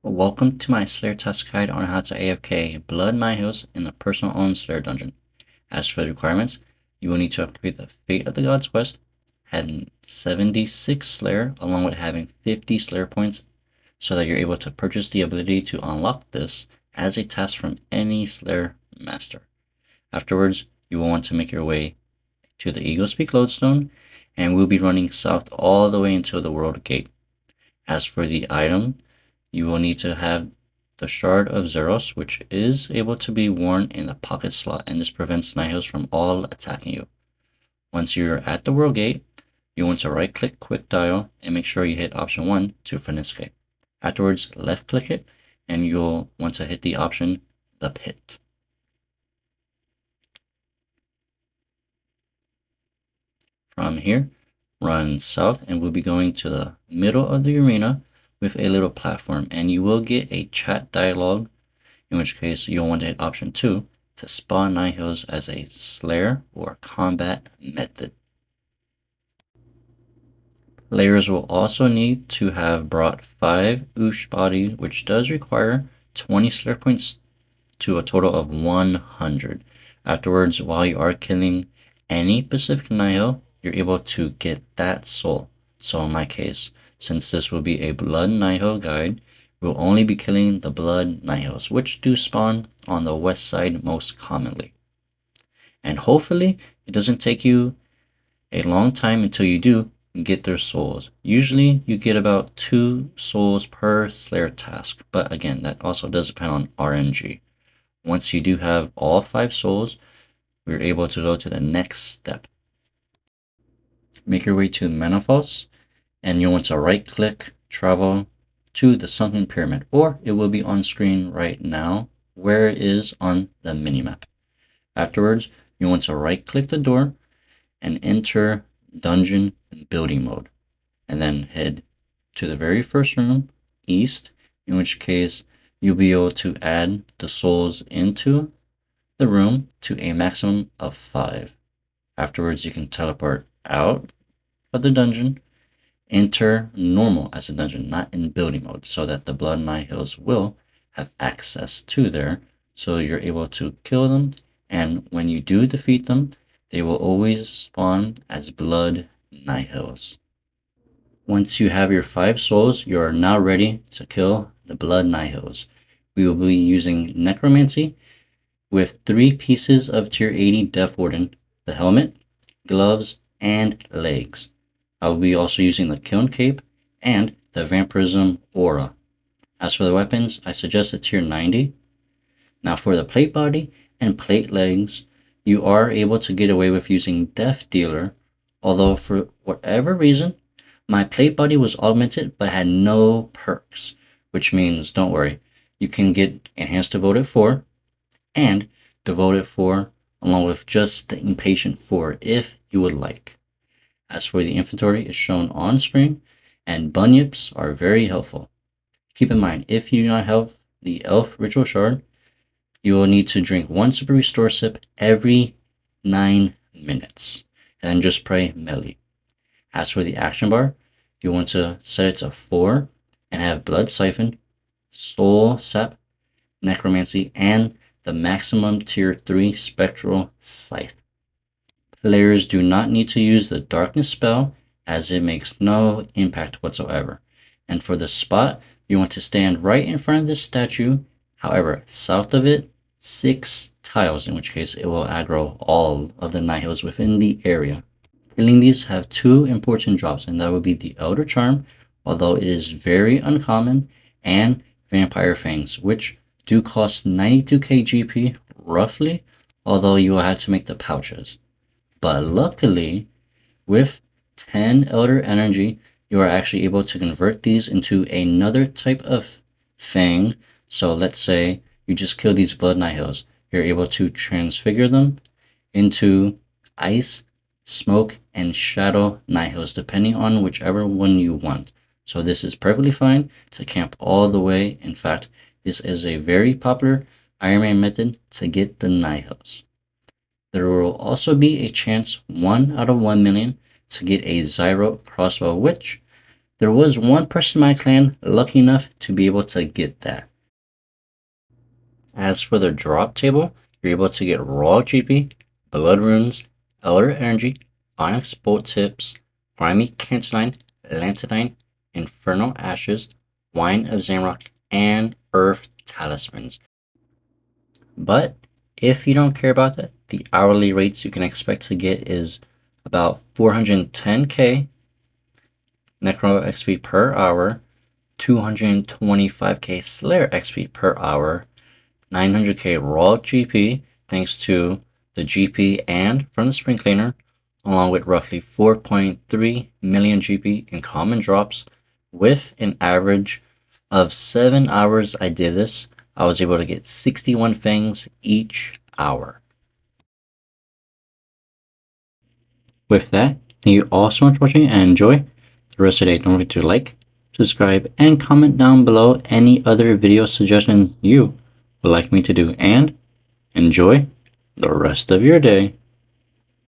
Welcome to my Slayer task guide on how to AFK Blood Nihils in the personal owned Slayer dungeon. As for the requirements, you will need to complete the Fate of the Gods quest, having 76 Slayer along with having 50 Slayer points so that you're able to purchase the ability to unlock this as a task from any Slayer master. Afterwards, you will want to make your way to the Eagle Speak Lodestone and we'll be running south all the way until the World Gate. As for the item, you will need to have the Shard of Zeros, which is able to be worn in the pocket slot, and this prevents Nihils from all attacking you. Once you're at the World Gate, you want to right-click Quick Dial and make sure you hit option 1 to escape. Afterwards, left-click it, and you'll want to hit the option, the Pit. From here, run south, and we'll be going to the middle of the arena with a little platform, and you will get a chat dialogue, in which case you'll want to hit option 2 to spawn Nihils as a Slayer or combat method. Players will also need to have brought 5 Oosh body, which does require 20 Slayer points to a total of 100. Afterwards, while you are killing any Pacific Nihil, you're able to get that soul. So in my case, since this will be a Blood Nihil guide, we'll only be killing the Blood Nihils, which do spawn on the west side most commonly. And hopefully, it doesn't take you a long time until you do get their souls. Usually, you get about 2 souls per Slayer task, but again, that also does depend on RNG. Once you do have all 5 souls, we're able to go to the next step. Make your way to Menopause, and you'll want to right-click, travel to the Sunken Pyramid, or it will be on screen right now where it is on the minimap. Afterwards, you want to right-click the door and enter Dungeon Building Mode, and then head to the very first room, east, in which case you'll be able to add the souls into the room to a maximum of 5. Afterwards, you can teleport out of the dungeon, enter normal as a dungeon, not in building mode, so that the Blood Nihils will have access to there, so you're able to kill them, and when you do defeat them, they will always spawn as Blood Nihils. Once you have your 5 souls, you are now ready to kill the Blood Nihils. We will be using Necromancy with 3 pieces of tier 80 Death Warden, the helmet, gloves, and legs. I will be also using the Kiln Cape and the Vampirism Aura. As for the weapons, I suggest a tier 90. Now for the plate body and plate legs, you are able to get away with using Death Dealer, although for whatever reason, my plate body was augmented but had no perks, which means, don't worry, you can get Enhanced Devoted 4 and Devoted 4 along with just the Impatient 4 if you would like. As for the inventory, is shown on screen, and bunyips are very helpful. Keep in mind, if you do not have the Elf Ritual Shard, you will need to drink 1 Super Restore sip every 9 minutes, and then just pray melee. As for the action bar, you want to set it to 4 and have Blood Siphon, Soul Sap, Necromancy, and the maximum tier 3 Spectral Scythe. Players do not need to use the Darkness spell as it makes no impact whatsoever. And for the spot, you want to stand right in front of this statue, however, south of it, 6 tiles, in which case it will aggro all of the Nihils within the area. Killing these have 2 important drops, and that would be the Elder Charm, although it is very uncommon, and Vampire Fangs, which do cost 92k GP roughly, although you will have to make the pouches. But luckily, with 10 Elder Energy, you are actually able to convert these into another type of Fang. So let's say you just kill these Blood Nihils, you're able to transfigure them into Ice, Smoke, and Shadow Nihils, depending on whichever one you want. So this is perfectly fine to camp all the way. In fact, this is a very popular Iron Man method to get the Nihils. There will also be a chance 1 out of 1 million to get a Zyro crossbow, which There was one person in my clan lucky enough to be able to get that. As for the drop table, you're able to get Raw GP, Blood Runes, Elder Energy, Onyx Bolt Tips, Grimy Cantonine, Lantidine, Infernal Ashes, Wine of Zamrock, and Earth Talismans. But if you don't care about that, the hourly rates you can expect to get is about 410k Necro XP per hour, 225k Slayer XP per hour, 900k Raw GP thanks to the GP and from the Spring Cleaner, along with roughly 4.3 million GP in common drops. With an average of 7 hours I did this, I was able to get 61 fangs each hour. With that, thank you all so much for watching and enjoy the rest of the day. Don't forget to like, subscribe, and comment down below any other video suggestions you would like me to do, and enjoy the rest of your day.